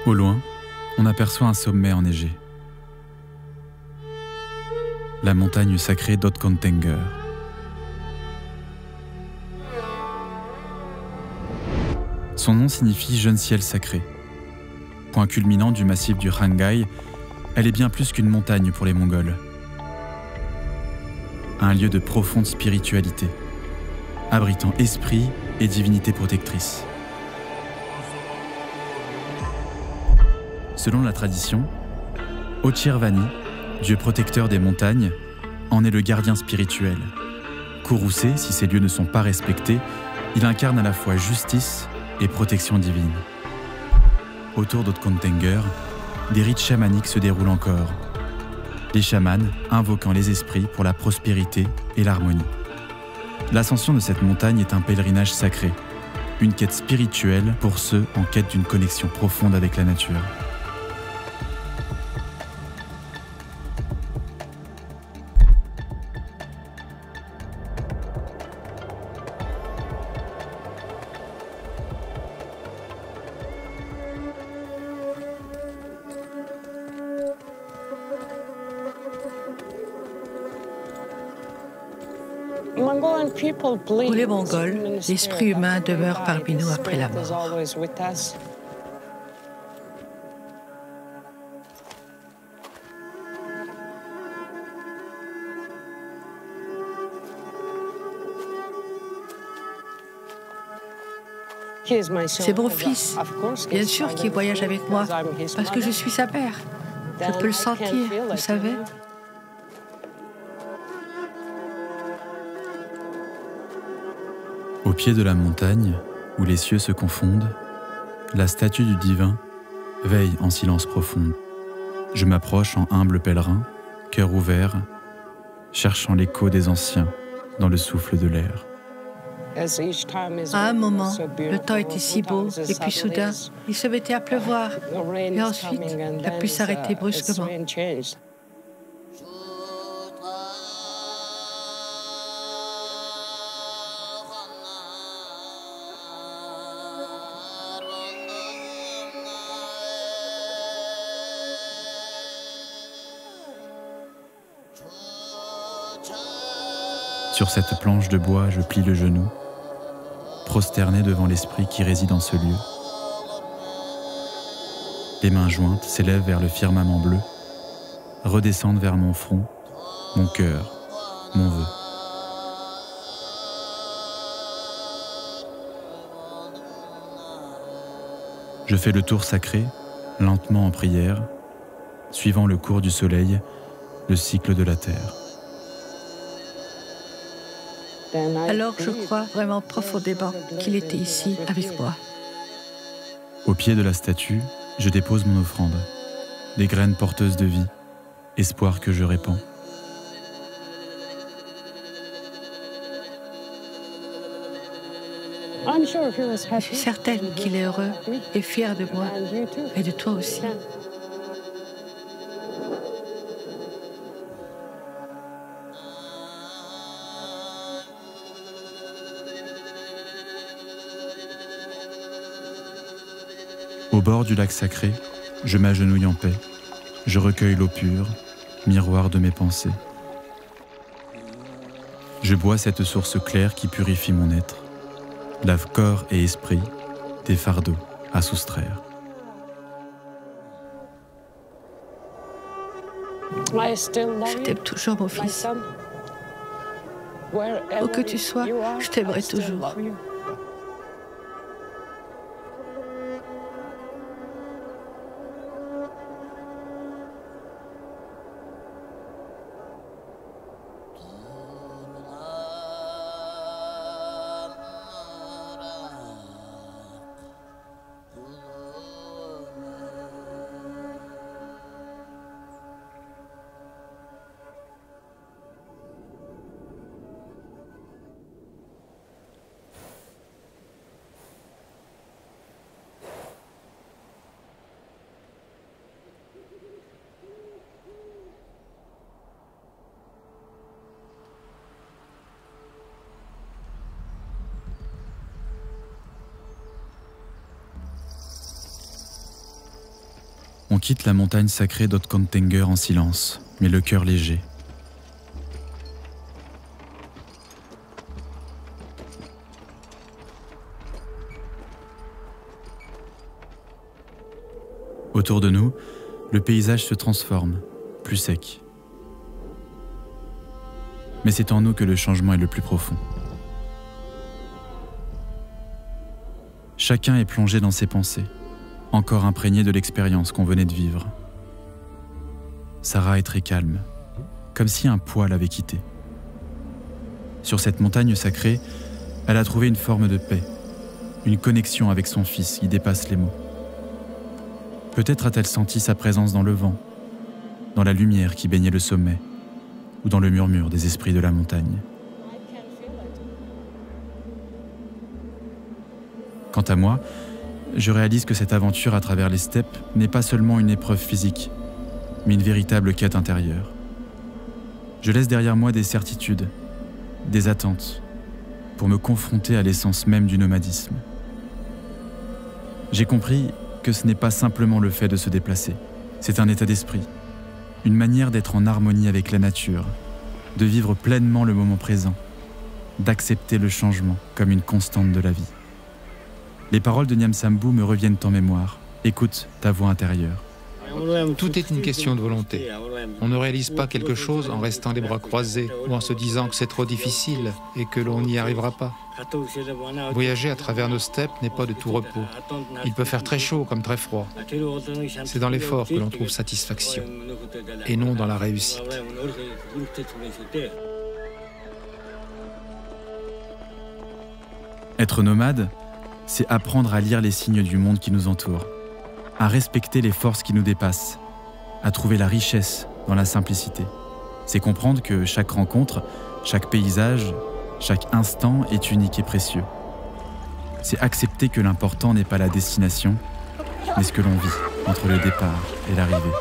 Au loin, on aperçoit un sommet enneigé. La montagne sacrée d'Otkontenger. Son nom signifie « jeune ciel sacré ». Point culminant du massif du Hanggai, elle est bien plus qu'une montagne pour les Mongols. Un lieu de profonde spiritualité, abritant esprit et divinité protectrice. Selon la tradition, Ochirvani, dieu protecteur des montagnes, en est le gardien spirituel. Courroucé, si ces lieux ne sont pas respectés, il incarne à la fois justice et protection divine. Autour d'Otkontenger, des rites chamaniques se déroulent encore. Les chamans invoquant les esprits pour la prospérité et l'harmonie. L'ascension de cette montagne est un pèlerinage sacré, une quête spirituelle pour ceux en quête d'une connexion profonde avec la nature. Pour les Mongols, l'esprit humain demeure parmi nous après la mort. C'est mon fils, bien sûr, qui voyage avec moi, parce que je suis sa mère. Je peux le sentir, vous savez. Au pied de la montagne, où les cieux se confondent, la statue du divin veille en silence profond. Je m'approche en humble pèlerin, cœur ouvert, cherchant l'écho des anciens dans le souffle de l'air. À un moment, le temps était si beau, et puis soudain, il se mettait à pleuvoir. Et ensuite, la pluie s'arrêtait brusquement. Sur cette planche de bois, je plie le genou, prosterné devant l'esprit qui réside en ce lieu. Les mains jointes s'élèvent vers le firmament bleu, redescendent vers mon front, mon cœur, mon vœu. Je fais le tour sacré, lentement en prière, suivant le cours du soleil, le cycle de la terre. Alors je crois vraiment profondément qu'il était ici avec moi. Au pied de la statue, je dépose mon offrande, des graines porteuses de vie, espoir que je répands. Je suis certaine qu'il est heureux et fier de moi, et de toi aussi. Au bord du lac sacré, je m'agenouille en paix, je recueille l'eau pure, miroir de mes pensées. Je bois cette source claire qui purifie mon être, lave corps et esprit des fardeaux à soustraire. Je t'aime toujours, mon fils. Où que tu sois, je t'aimerai toujours. On quitte la montagne sacrée d'Otkontenger en silence, mais le cœur léger. Autour de nous, le paysage se transforme, plus sec. Mais c'est en nous que le changement est le plus profond. Chacun est plongé dans ses pensées, encore imprégné de l'expérience qu'on venait de vivre. Sarah est très calme, comme si un poids l'avait quittée. Sur cette montagne sacrée, elle a trouvé une forme de paix, une connexion avec son fils qui dépasse les mots. Peut-être a-t-elle senti sa présence dans le vent, dans la lumière qui baignait le sommet, ou dans le murmure des esprits de la montagne. Quant à moi, je réalise que cette aventure à travers les steppes n'est pas seulement une épreuve physique, mais une véritable quête intérieure. Je laisse derrière moi des certitudes, des attentes, pour me confronter à l'essence même du nomadisme. J'ai compris que ce n'est pas simplement le fait de se déplacer, c'est un état d'esprit, une manière d'être en harmonie avec la nature, de vivre pleinement le moment présent, d'accepter le changement comme une constante de la vie. Les paroles de Nyamsambu me reviennent en mémoire. Écoute ta voix intérieure. Tout est une question de volonté. On ne réalise pas quelque chose en restant les bras croisés ou en se disant que c'est trop difficile et que l'on n'y arrivera pas. Voyager à travers nos steppes n'est pas de tout repos. Il peut faire très chaud comme très froid. C'est dans l'effort que l'on trouve satisfaction et non dans la réussite. Être nomade, c'est apprendre à lire les signes du monde qui nous entoure, à respecter les forces qui nous dépassent, à trouver la richesse dans la simplicité. C'est comprendre que chaque rencontre, chaque paysage, chaque instant est unique et précieux. C'est accepter que l'important n'est pas la destination, mais ce que l'on vit entre le départ et l'arrivée.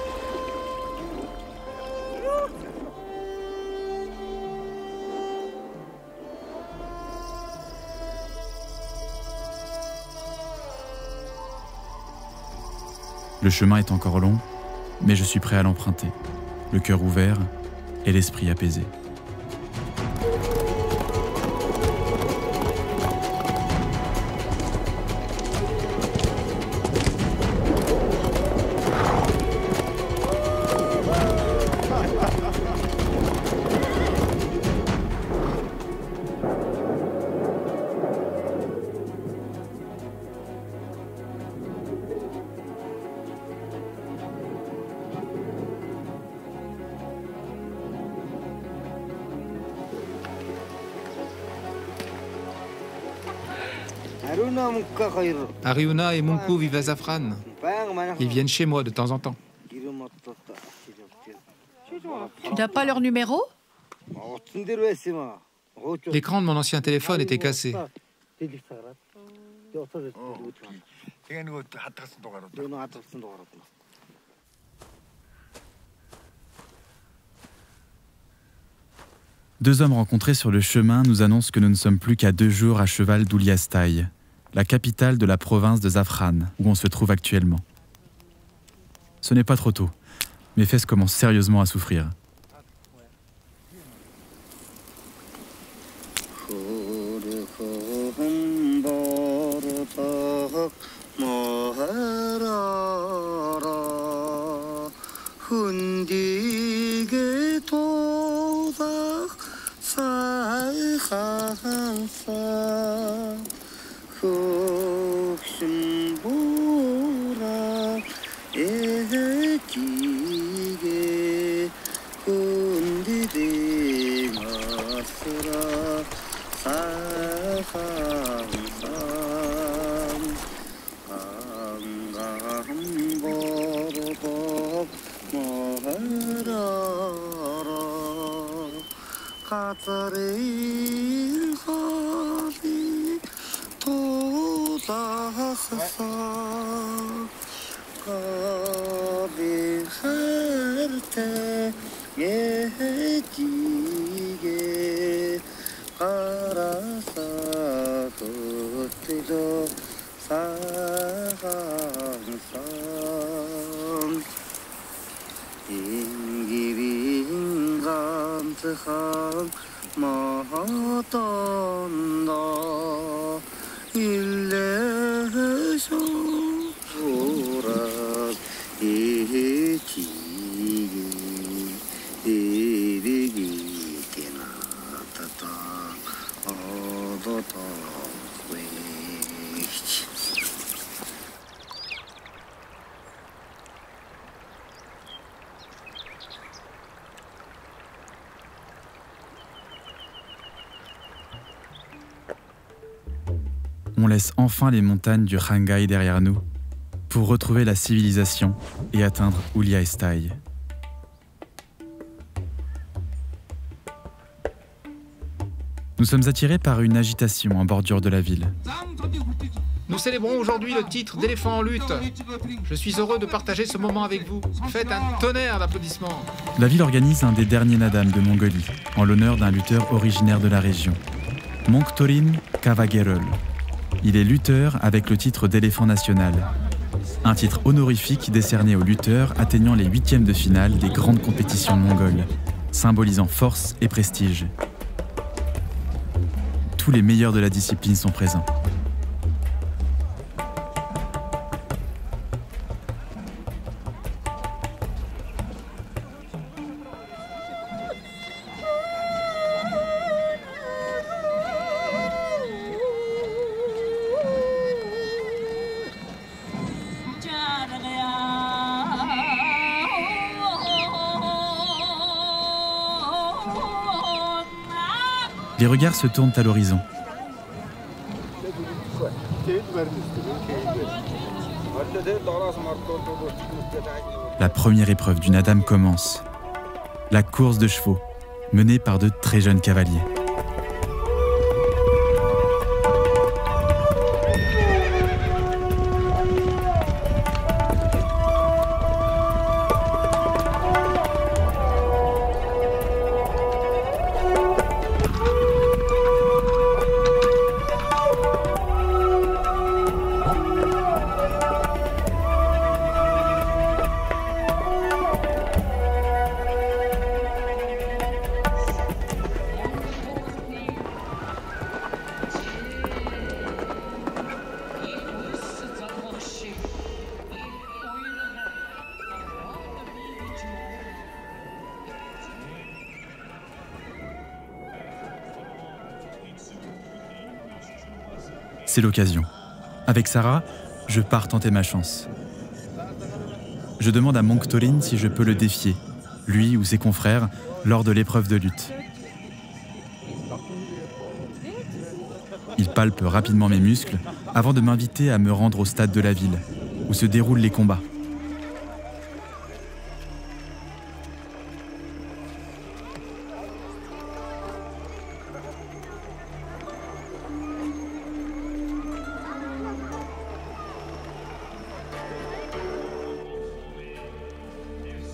Le chemin est encore long, mais je suis prêt à l'emprunter, le cœur ouvert et l'esprit apaisé. Ariuna et Munku vivent à Zafran. Ils viennent chez moi de temps en temps. Tu n'as pas leur numéro? L'écran de mon ancien téléphone était cassé. Deux hommes rencontrés sur le chemin nous annoncent que nous ne sommes plus qu'à 2 jours à cheval d'Uliastai, la capitale de la province de Zafran, où on se trouve actuellement. Ce n'est pas trop tôt. Mes fesses commencent sérieusement à souffrir. On laisse enfin les montagnes du Khangai derrière nous pour retrouver la civilisation et atteindre Uliastai. Nous sommes attirés par une agitation en bordure de la ville. Nous célébrons aujourd'hui le titre d'éléphant en lutte. Je suis heureux de partager ce moment avec vous. Faites un tonnerre d'applaudissements. La ville organise un des derniers nadams de Mongolie, en l'honneur d'un lutteur originaire de la région, Mongtorin Kavagerol. Il est lutteur avec le titre d'éléphant national, un titre honorifique décerné aux lutteurs atteignant les 8e de finale des grandes compétitions mongoles, symbolisant force et prestige. Tous les meilleurs de la discipline sont présents. Les regards se tournent à l'horizon. La première épreuve du Nadam commence. La course de chevaux, menée par de très jeunes cavaliers. C'est l'occasion. Avec Sarah, je pars tenter ma chance. Je demande à Mongtorin si je peux le défier, lui ou ses confrères, lors de l'épreuve de lutte. Il palpe rapidement mes muscles avant de m'inviter à me rendre au stade de la ville, où se déroulent les combats.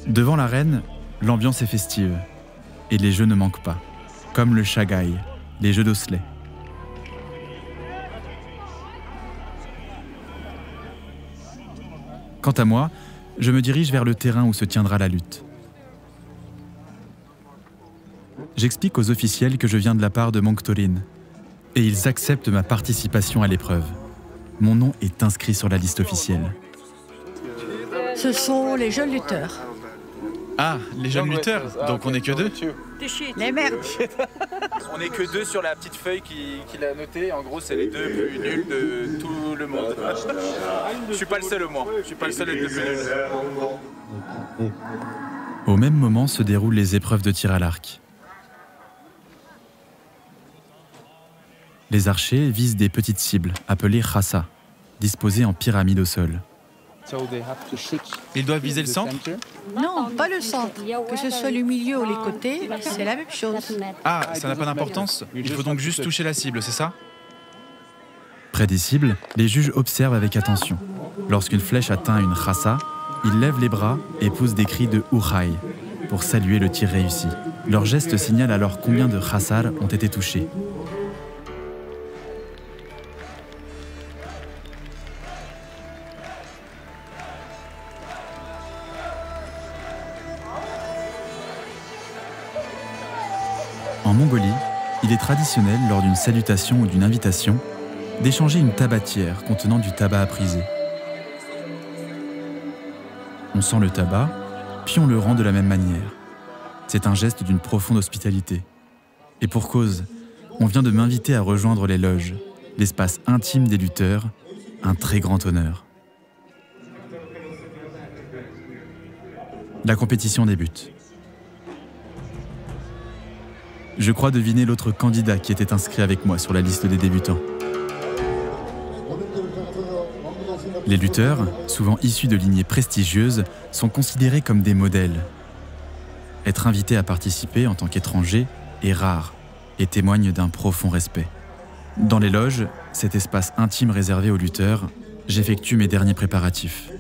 Devant l'arène, l'ambiance est festive, et les jeux ne manquent pas, comme le Shagai, les jeux d'osselets. Quant à moi, je me dirige vers le terrain où se tiendra la lutte. J'explique aux officiels que je viens de la part de Mongtorin, et ils acceptent ma participation à l'épreuve. Mon nom est inscrit sur la liste officielle. Ce sont les jeunes lutteurs. Ah, les jeunes lutteurs, donc on n'est que deux. Les merdes. On n'est que deux sur la petite feuille qu'il a notée. En gros, c'est les deux plus nuls de tout le monde. Je suis pas le seul au moins. Je suis pas le seul à être le plus nul. Au même moment se déroulent les épreuves de tir à l'arc. Les archers visent des petites cibles, appelées khassa, disposées en pyramide au sol. Ils doivent viser le centre? Non, pas le centre. Que ce soit le milieu ou les côtés, c'est la même chose. Ah, ça n'a pas d'importance. Il faut donc juste toucher la cible, c'est ça? Près des cibles, les juges observent avec attention. Lorsqu'une flèche atteint une khassa, ils lèvent les bras et poussent des cris de Ukhai pour saluer le tir réussi. Leur geste signale alors combien de khassar ont été touchés. En Mongolie, il est traditionnel, lors d'une salutation ou d'une invitation, d'échanger une tabatière contenant du tabac à priser. On sent le tabac, puis on le rend de la même manière. C'est un geste d'une profonde hospitalité. Et pour cause, on vient de m'inviter à rejoindre les loges, l'espace intime des lutteurs, un très grand honneur. La compétition débute. Je crois deviner l'autre candidat qui était inscrit avec moi sur la liste des débutants. Les lutteurs, souvent issus de lignées prestigieuses, sont considérés comme des modèles. Être invité à participer en tant qu'étranger est rare et témoigne d'un profond respect. Dans les loges, cet espace intime réservé aux lutteurs, j'effectue mes derniers préparatifs.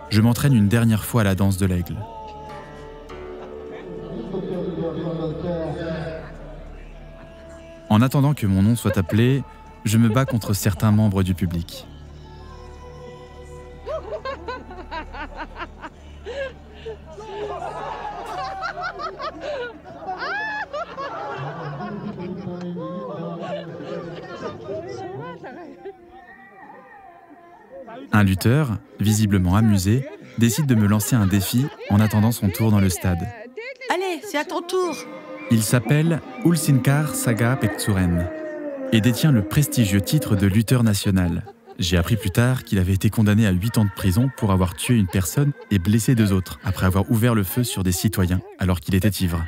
Je m'entraîne une dernière fois à la danse de l'aigle. En attendant que mon nom soit appelé, je me bats contre certains membres du public. Un lutteur, visiblement amusé, décide de me lancer un défi en attendant son tour dans le stade. Allez, c'est à ton tour. Il s'appelle Ulsinkar Saga Pekturen et détient le prestigieux titre de lutteur national. J'ai appris plus tard qu'il avait été condamné à 8 ans de prison pour avoir tué une personne et blessé 2 autres, après avoir ouvert le feu sur des citoyens alors qu'il était ivre.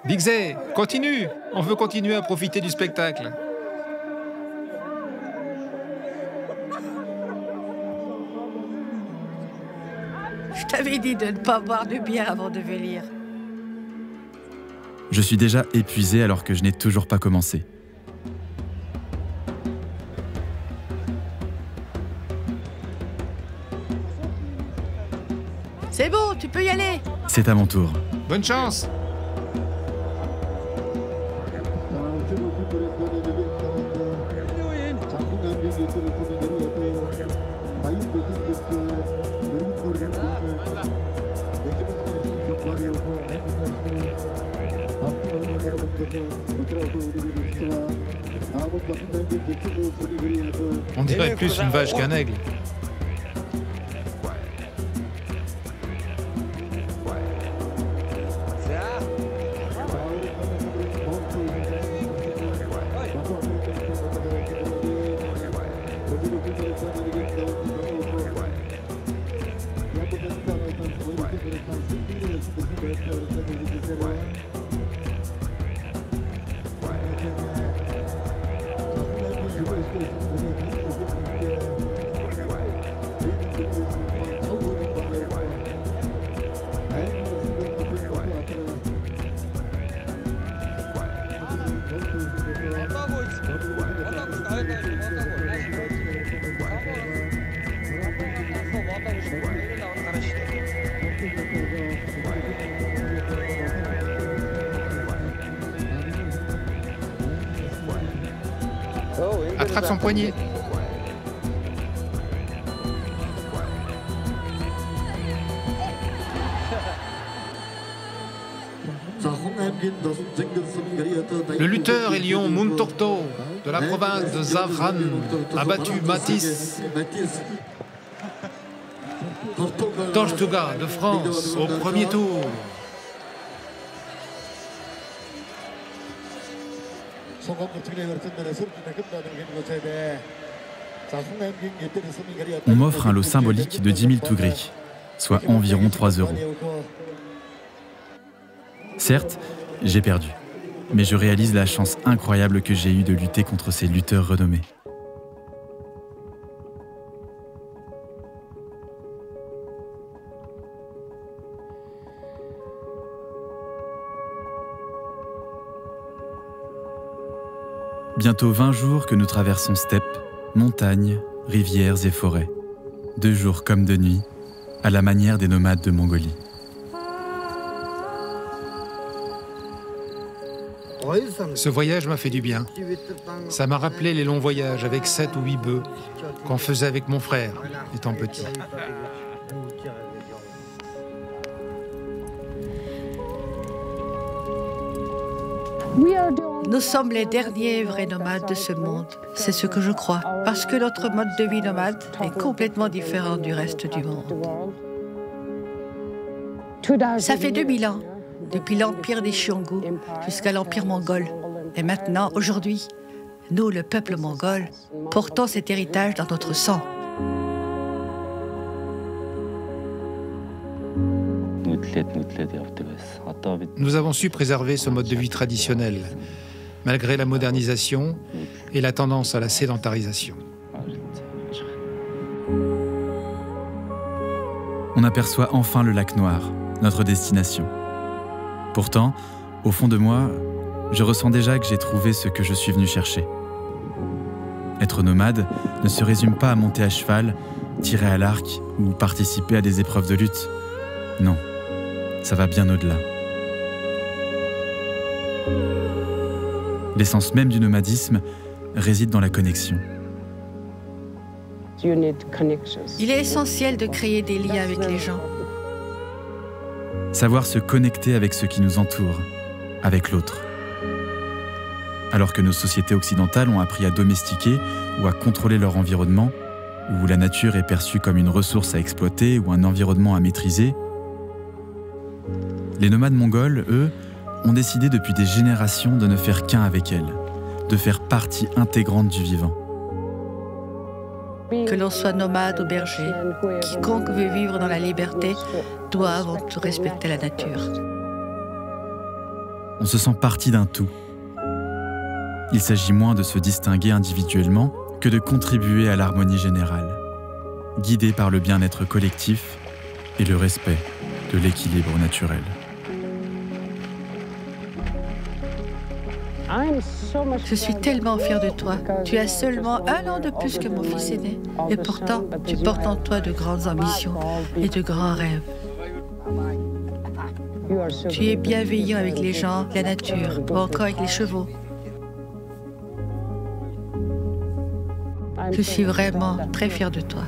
Big Zé, continue! On veut continuer à profiter du spectacle. Je t'avais dit de ne pas boire de bière avant de venir. Je suis déjà épuisé alors que je n'ai toujours pas commencé. C'est bon, tu peux y aller. C'est à mon tour. Bonne chance! On dirait plus une vache qu'un aigle. Attrape son poignet. Le lutteur et lion Muntorto de la province de Zavran a battu Matisse Tortuga de France au premier tour. On m'offre un lot symbolique de 10 000 tougris, soit environ 3 €. Certes, j'ai perdu, mais je réalise la chance incroyable que j'ai eue de lutter contre ces lutteurs renommés. Bientôt 20 jours que nous traversons steppes, montagnes, rivières et forêts. De jour comme de nuit, à la manière des nomades de Mongolie. Ce voyage m'a fait du bien. Ça m'a rappelé les longs voyages avec 7 ou 8 bœufs qu'on faisait avec mon frère, étant petit. Nous sommes les derniers vrais nomades de ce monde. C'est ce que je crois. Parce que notre mode de vie nomade est complètement différent du reste du monde. Ça fait 2000 ans, depuis l'empire des Xiongnu jusqu'à l'empire mongol. Et maintenant, aujourd'hui, nous, le peuple mongol, portons cet héritage dans notre sang. Nous avons su préserver ce mode de vie traditionnel, malgré la modernisation et la tendance à la sédentarisation. On aperçoit enfin le lac Noir, notre destination. Pourtant, au fond de moi, je ressens déjà que j'ai trouvé ce que je suis venu chercher. Être nomade ne se résume pas à monter à cheval, tirer à l'arc ou participer à des épreuves de lutte. Non, ça va bien au-delà. L'essence même du nomadisme réside dans la connexion. Il est essentiel de créer des liens avec les gens. Savoir se connecter avec ce qui nous entoure, avec l'autre. Alors que nos sociétés occidentales ont appris à domestiquer ou à contrôler leur environnement, où la nature est perçue comme une ressource à exploiter ou un environnement à maîtriser, les nomades mongols, eux, ont décidé depuis des générations de ne faire qu'un avec elle, de faire partie intégrante du vivant. Que l'on soit nomade ou berger, quiconque veut vivre dans la liberté doit avant tout respecter la nature. On se sent partie d'un tout. Il s'agit moins de se distinguer individuellement que de contribuer à l'harmonie générale, guidé par le bien-être collectif et le respect de l'équilibre naturel. Je suis tellement fière de toi. Tu as seulement 1 an de plus que mon fils aîné. Et pourtant, tu portes en toi de grandes ambitions et de grands rêves. Tu es bienveillant avec les gens, la nature, ou encore avec les chevaux. Je suis vraiment très fière de toi.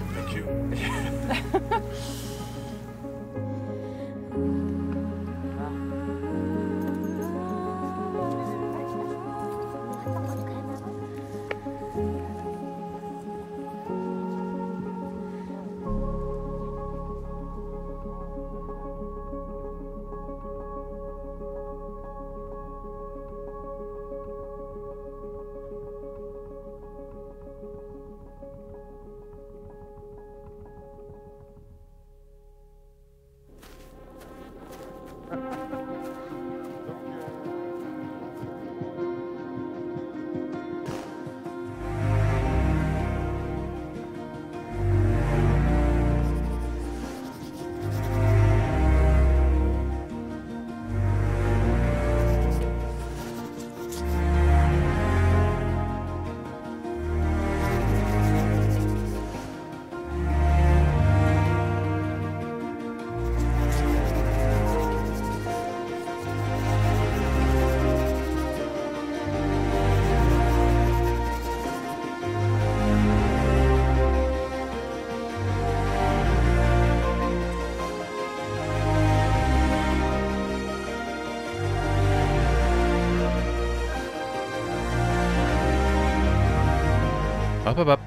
Hop hop hop,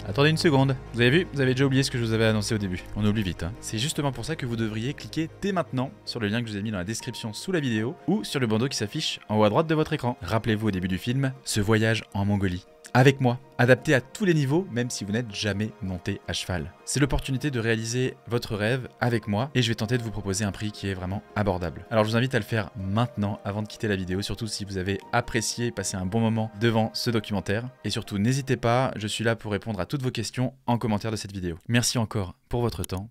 attendez une seconde. Vous avez vu, vous avez déjà oublié ce que je vous avais annoncé au début. On oublie vite, hein. C'est justement pour ça que vous devriez cliquer dès maintenant sur le lien que je vous ai mis dans la description sous la vidéo ou sur le bandeau qui s'affiche en haut à droite de votre écran. Rappelez-vous au début du film, ce voyage en Mongolie. Avec moi, adapté à tous les niveaux, même si vous n'êtes jamais monté à cheval. C'est l'opportunité de réaliser votre rêve avec moi et je vais tenter de vous proposer un prix qui est vraiment abordable. Alors je vous invite à le faire maintenant avant de quitter la vidéo, surtout si vous avez apprécié et passé un bon moment devant ce documentaire. Et surtout, n'hésitez pas, je suis là pour répondre à toutes vos questions en commentaire de cette vidéo. Merci encore pour votre temps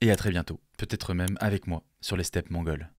et à très bientôt, peut-être même avec moi sur les steppes mongoles.